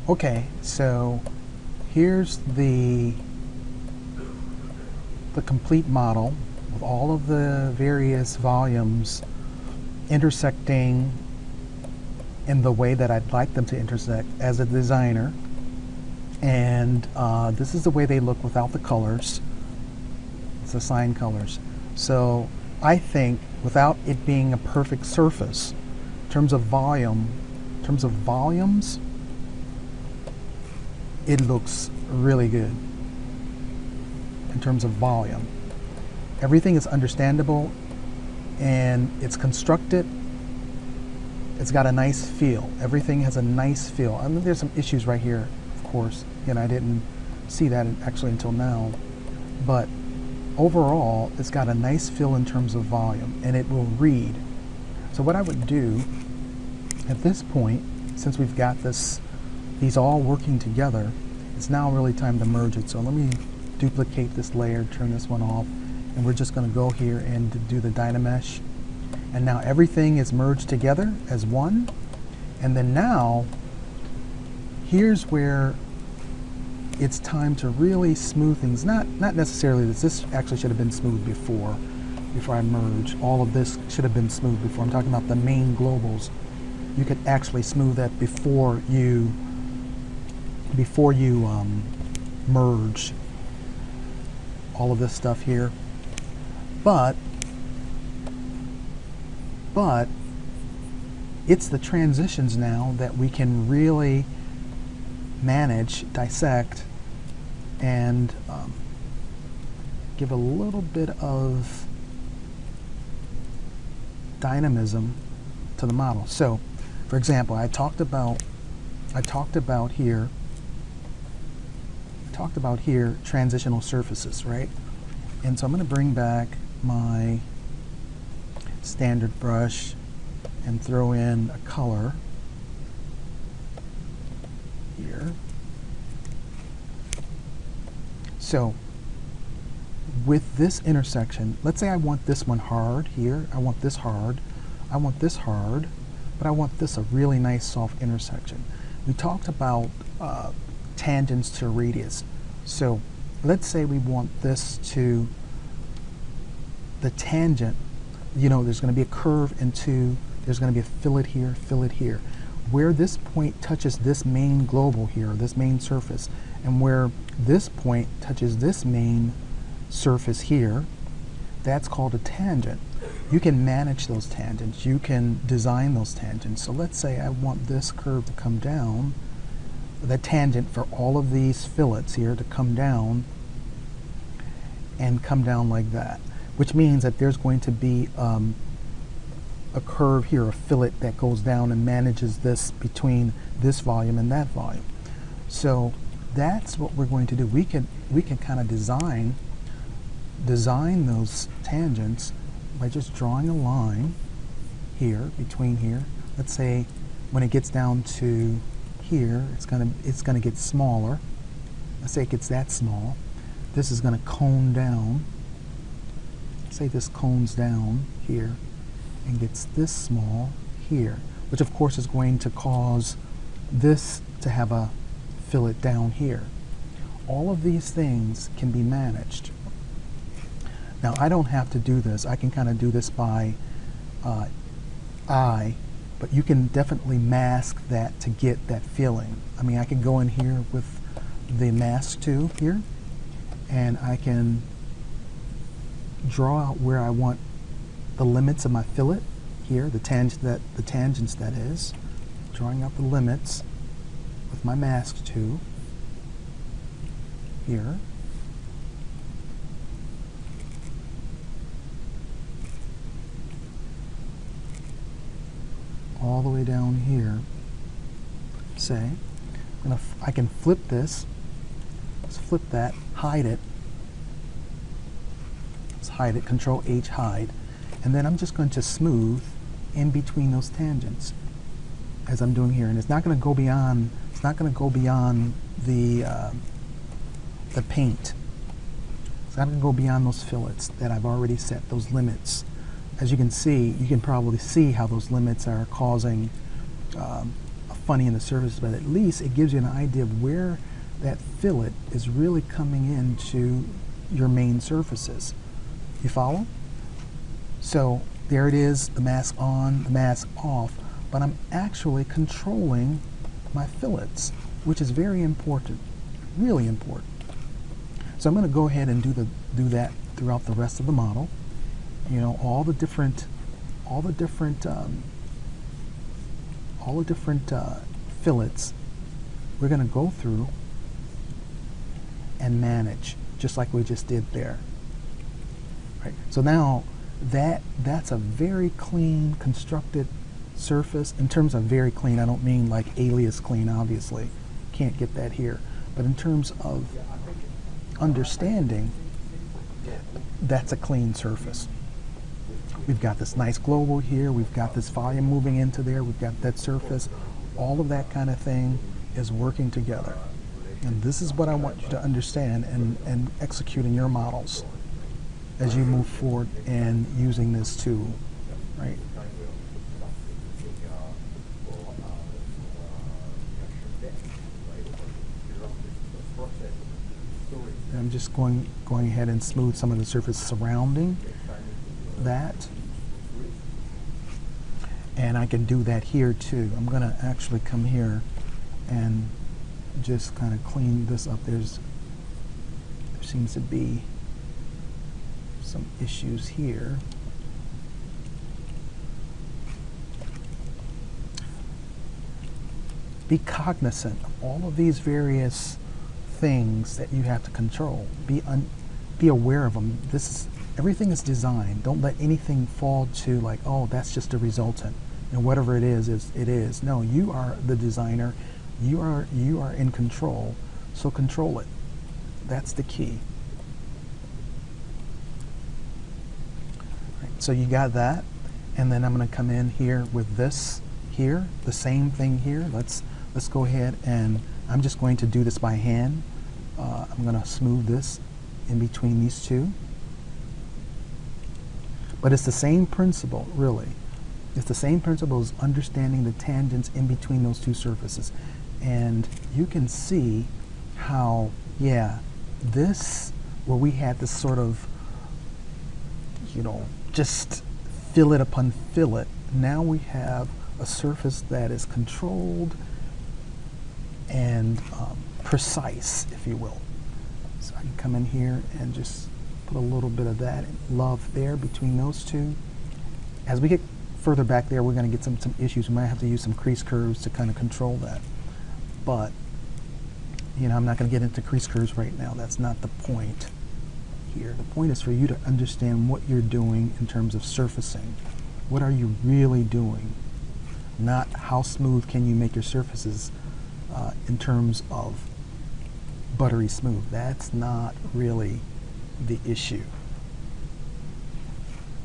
Okay, so here's the complete model with all of the various volumes intersecting in the way that I'd like them to intersect as a designer. And this is the way they look without the colors. It's assigned colors. So I think without it being a perfect surface, in terms of volumes, it looks really good in terms of volume. Everything is understandable and it's constructed. It's got a nice feel. Everything has a nice feel. I mean, there's some issues right here, of course, and I didn't see that actually until now. But overall, it's got a nice feel in terms of volume, and it will read. So what I would do at this point, since we've got these all working together, it's now really time to merge it. So let me duplicate this layer, turn this one off, and we're just going to go here and do the Dynamesh. And now everything is merged together as one. And then now, here's where it's time to really smooth things. Not necessarily this actually should have been smooth before I merge. All of this should have been smooth before. I'm talking about the main globals. You could actually smooth that before you merge all of this stuff here. But it's the transitions now that we can really manage, dissect, and give a little bit of dynamism to the model. So, for example, I talked about here transitional surfaces, right? And so I'm going to bring back my standard brush and throw in a color here. So with this intersection, let's say I want this one hard here, I want this hard, I want this hard, but I want this a really nice soft intersection. We talked about tangents to radius. So let's say we want this to, the tangent, you know, there's going to be a curve into, there's going to be a fillet here. Where this point touches this main global here, this main surface, and where this point touches this main surface here, that's called a tangent. You can manage those tangents. You can design those tangents. So let's say I want this curve to come down, the tangent for all of these fillets here to come down and come down like that, which means that there's going to be a curve here, a fillet that goes down and manages this between this volume and that volume. So that's what we're going to do. We can kind of design those tangents by just drawing a line here between here. Let's say when it gets down to here, it's gonna get smaller. Let's say it gets that small. This is gonna cone down. Say this cones down here and gets this small here, which of course is going to cause this to have a fillet down here. All of these things can be managed. Now I don't have to do this. I can kind of do this by eye, but you can definitely mask that to get that feeling. I mean, I can go in here with the mask tool here, and I can draw out where I want the limits of my fillet here, the tangents that is, drawing out the limits with my mask tool here. All the way down here, say, I can flip this, let's flip that, hide it, let's hide it, Control H, hide, and then I'm just going to smooth in between those tangents as I'm doing here, and it's not going to go beyond, the paint. It's not going to go beyond those fillets that I've already set, those limits. As you can see, you can probably see how those limits are causing a funny in the surface, but at least it gives you an idea of where that fillet is really coming into your main surfaces. You follow? So there it is, the mask on, the mask off, but I'm actually controlling my fillets, which is very important, really important. So I'm going to go ahead and do that throughout the rest of the model. You know, all the different fillets we're going to go through and manage, just like we just did there. Right. So now that's a very clean, constructed surface. In terms of very clean, I don't mean like Alias clean, obviously. Can't get that here. But in terms of understanding, that's a clean surface. We've got this nice global here, we've got this volume moving into there, we've got that surface. All of that kind of thing is working together. And this is what I want you to understand and execute in your models as you move forward and using this tool, right? And I'm just going ahead and smooth some of the surface surrounding that. And I can do that here too. I'm going to actually come here and just kind of clean this up. There seems to be some issues here. Be cognizant of all of these various things that you have to control. Be aware of them. Everything is designed. Don't let anything fall to like, oh, that's just a resultant, and whatever it is it is. No, you are the designer. You are in control. So control it. That's the key. Right, so you got that, and then I'm going to come in here with this here, the same thing here. Let's go ahead, and I'm just going to do this by hand. I'm going to smooth this in between these two. But it's the same principle, really. It's the same principle as understanding the tangents in between those two surfaces. And you can see how, yeah, this, where we had this sort of, you know, just fillet upon fillet, now we have a surface that is controlled and precise, if you will. So I can come in here and just put a little bit of that love there between those two. As we get further back there, we're going to get some issues. We might have to use some crease curves to kind of control that. But, you know, I'm not going to get into crease curves right now. That's not the point here. The point is for you to understand what you're doing in terms of surfacing. What are you really doing? Not how smooth can you make your surfaces in terms of buttery smooth. That's not really the issue.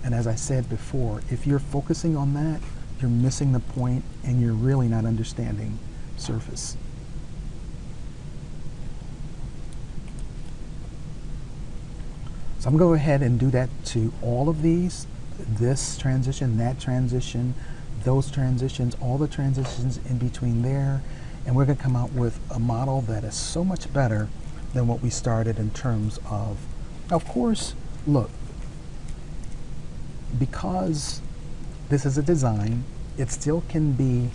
And as I said before, if you're focusing on that, you're missing the point and you're really not understanding surface. So I'm going to go ahead and do that to all of these, this transition, that transition, those transitions, all the transitions in between there, and we're going to come out with a model that is so much better than what we started in terms of course, look, because this is a design, it still can be,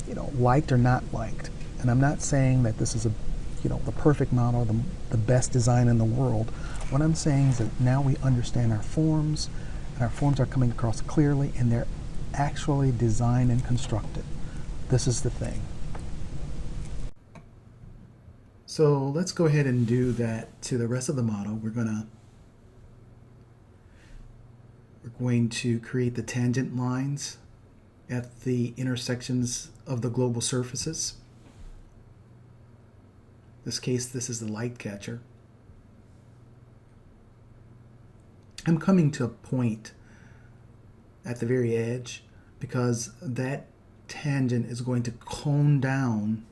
you know, liked or not liked. And I'm not saying that this is a, you know, the perfect model, the best design in the world. What I'm saying is that now we understand our forms, and our forms are coming across clearly, and they're actually designed and constructed. This is the thing. So let's go ahead and do that to the rest of the model. We're going to create the tangent lines at the intersections of the global surfaces. In this case, this is the light catcher. I'm coming to a point at the very edge because that tangent is going to cone down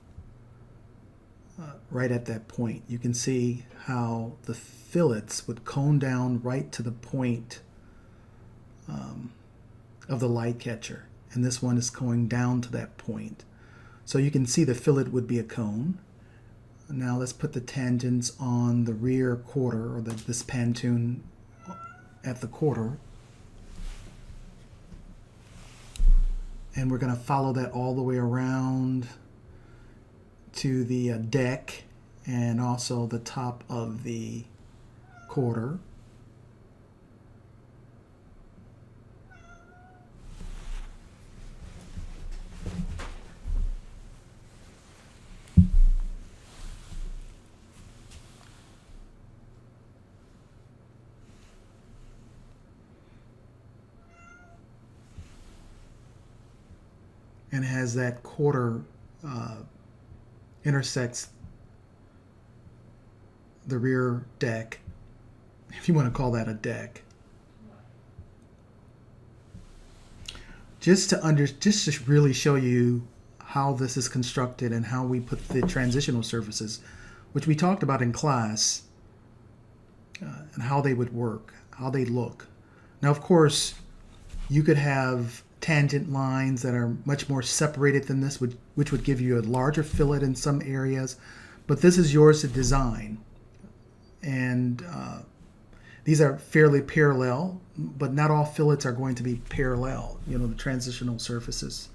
right at that point. You can see how the fillets would cone down right to the point of the light catcher. and this one is going down to that point. So you can see the fillet would be a cone. Now let's put the tangents on the rear quarter, or this pantoon at the quarter. And we're going to follow that all the way around to the deck and also the top of the quarter. And has that quarter intersects the rear deck, if you want to call that a deck. Just to really show you how this is constructed and how we put the transitional surfaces, which we talked about in class, and how they would work, how they look. Now, of course, you could have tangent lines that are much more separated than this, which would give you a larger fillet in some areas, but this is yours to design. And these are fairly parallel, but not all fillets are going to be parallel, the transitional surfaces.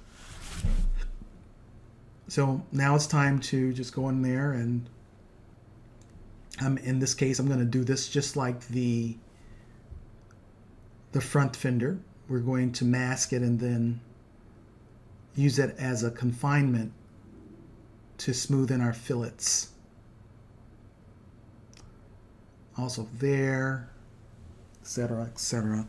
So now it's time to just go in there, and in this case I'm going to do this just like the front fender. We're going to mask it and then use it as a confinement to smooth in our fillets. Also there, etc., etc.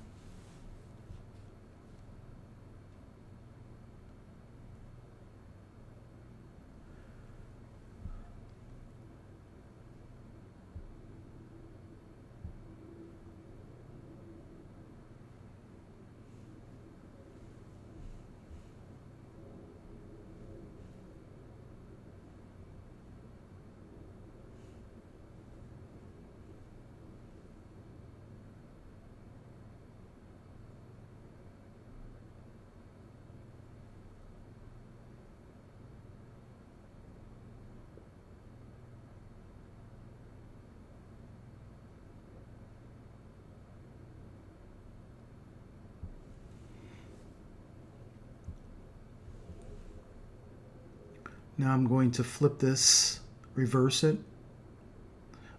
Now I'm going to flip this, reverse it.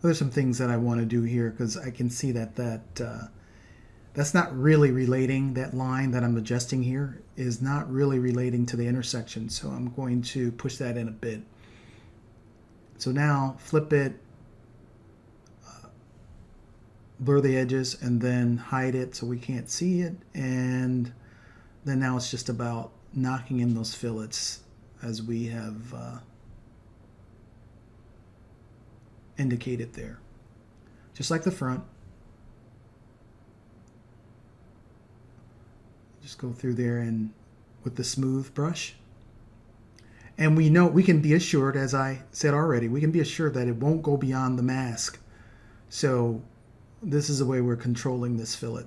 There's some things that I want to do here because I can see that that's not really relating. That line that I'm adjusting here is not really relating to the intersection, so I'm going to push that in a bit. So now flip it, blur the edges, and then hide it so we can't see it, and then now it's just about knocking in those fillets as we have indicated there. Just like the front. Just go through there and with the smooth brush. And we can be assured, as I said already, we can be assured that it won't go beyond the mask. So this is the way we're controlling this fillet.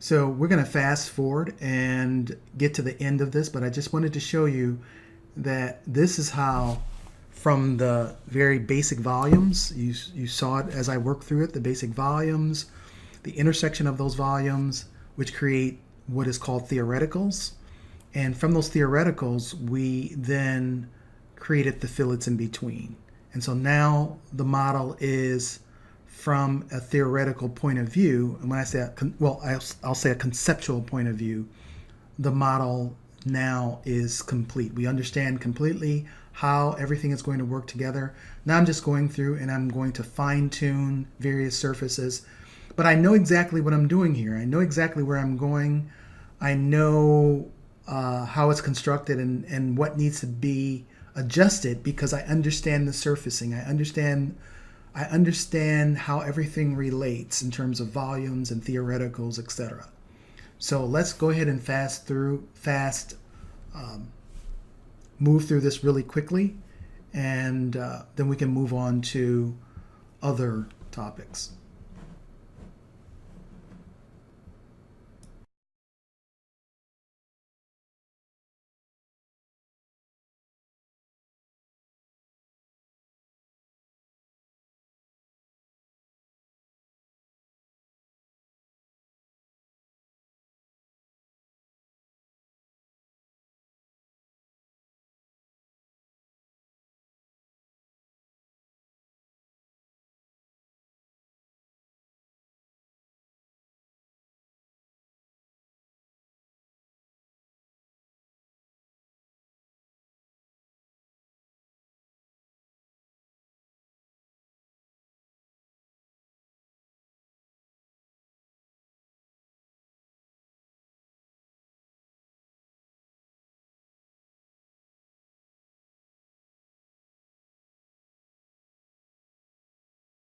So we're going to fast forward and get to the end of this, but I just wanted to show you that this is how, from the very basic volumes, you saw it as I worked through it, the basic volumes, the intersection of those volumes, which create what is called theoreticals. And from those theoreticals, we then created the fillets in between. And so now the model is from a theoretical point of view, and when I say, I'll say a conceptual point of view, the model now is complete. We understand completely how everything is going to work together. Now I'm just going through and I'm going to fine-tune various surfaces, but I know exactly what I'm doing here. I know exactly where I'm going. I know how it's constructed and what needs to be adjusted because I understand the surfacing. I understand how everything relates in terms of volumes and theoreticals, etc. So let's go ahead and move through this really quickly, and then we can move on to other topics.